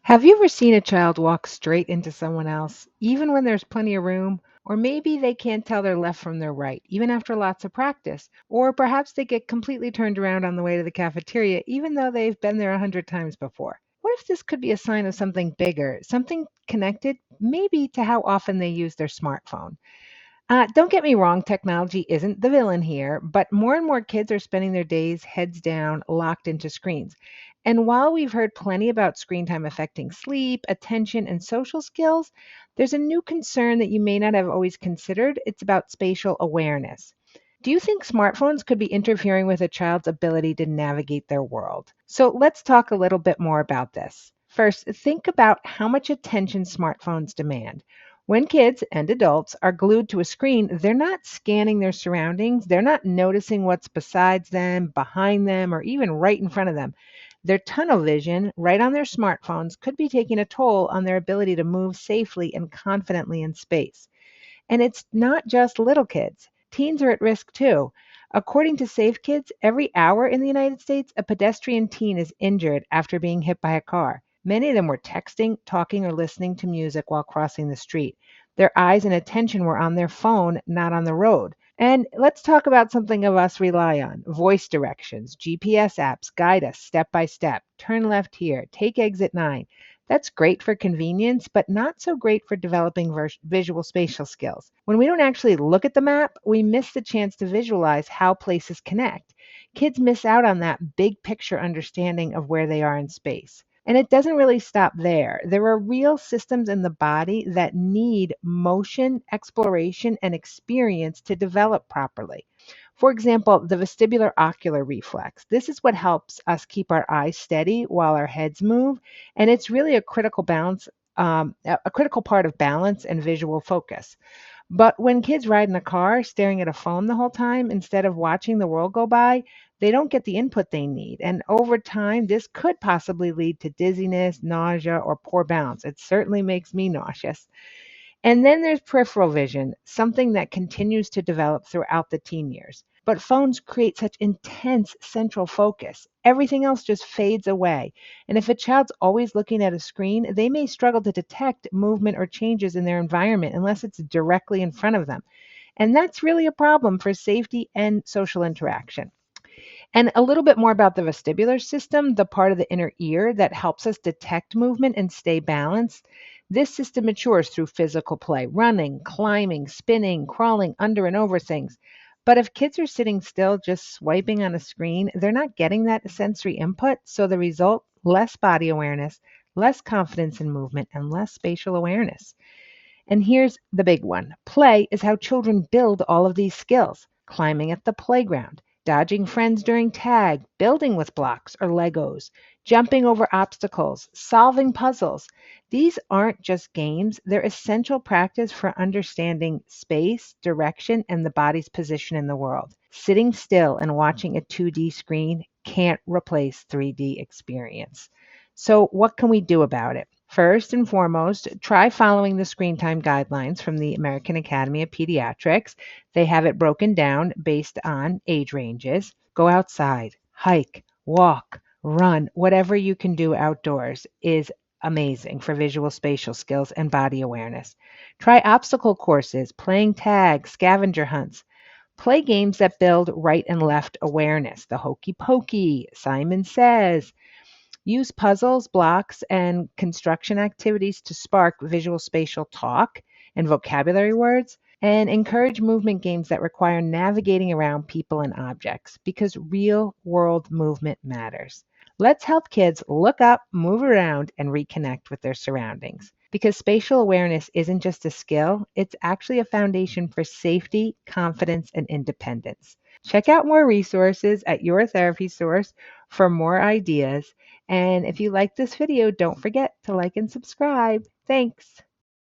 Have you ever seen a child walk straight into someone else, even when there's plenty of room? Or maybe they can't tell their left from their right, even after lots of practice. Or perhaps they get completely turned around on the way to the cafeteria, even though they've been there 100 times before. What if this could be a sign of something bigger, something connected maybe to how often they use their smartphone? Don't get me wrong, technology isn't the villain here, but more and more kids are spending their days heads down, locked into screens. And while we've heard plenty about screen time affecting sleep, attention, and social skills, there's a new concern that you may not have always considered. It's about spatial awareness. Do you think smartphones could be interfering with a child's ability to navigate their world? So let's talk a little bit more about this. First, think about how much attention smartphones demand. When kids and adults are glued to a screen, they're not scanning their surroundings. They're not noticing what's besides them, behind them, or even right in front of them. Their tunnel vision, right on their smartphones, could be taking a toll on their ability to move safely and confidently in space. And it's not just little kids. Teens are at risk too. According to Safe Kids, every hour in the United States, a pedestrian teen is injured after being hit by a car. Many of them were texting, talking, or listening to music while crossing the street. Their eyes and attention were on their phone, not on the road. And let's talk about something of us rely on voice directions. GPS apps guide us step by step. Turn left here, take exit 9. That's great for convenience, but not so great for developing visual spatial skills. When we don't actually look at the map, we miss the chance to visualize how places connect. Kids miss out on that big picture understanding of where they are in space. And it doesn't really stop there. There are real systems in the body that need motion, exploration, and experience to develop properly. For example, the vestibular ocular reflex. This is what helps us keep our eyes steady while our heads move, and it's really a critical balance, a critical part of balance and visual focus. But when kids ride in a car staring at a phone the whole time instead of watching the world go by, they don't get the input they need. And over time, this could possibly lead to dizziness, nausea, or poor balance. It certainly makes me nauseous. And then there's peripheral vision, something that continues to develop throughout the teen years. But phones create such intense central focus. Everything else just fades away. And if a child's always looking at a screen, they may struggle to detect movement or changes in their environment unless it's directly in front of them. And that's really a problem for safety and social interaction. And a little bit more about the vestibular system, the part of the inner ear that helps us detect movement and stay balanced. This system matures through physical play, running, climbing, spinning, crawling under and over things. But if kids are sitting still, just swiping on a screen, they're not getting that sensory input. So the result, less body awareness, less confidence in movement, and less spatial awareness. And here's the big one. Play is how children build all of these skills. Climbing at the playground, dodging friends during tag, building with blocks or Legos, jumping over obstacles, solving puzzles. These aren't just games, they're essential practice for understanding space, direction, and the body's position in the world. Sitting still and watching a 2D screen can't replace 3D experience. So, what can we do about it? First and foremost, try following the screen time guidelines from the American Academy of Pediatrics. They have it broken down based on age ranges. Go outside, hike, walk, run, whatever you can do outdoors is amazing for visual spatial skills and body awareness. Try obstacle courses, playing tag, scavenger hunts. Play games that build right and left awareness. The Hokey Pokey, Simon Says. Use puzzles, blocks, and construction activities to spark visual spatial talk and vocabulary words, and encourage movement games that require navigating around people and objects because real world movement matters. Let's help kids look up, move around, and reconnect with their surroundings. Because spatial awareness isn't just a skill, it's actually a foundation for safety, confidence, and independence. Check out more resources at your therapy source for more ideas. And if you like this video, don't forget to like and subscribe. Thanks.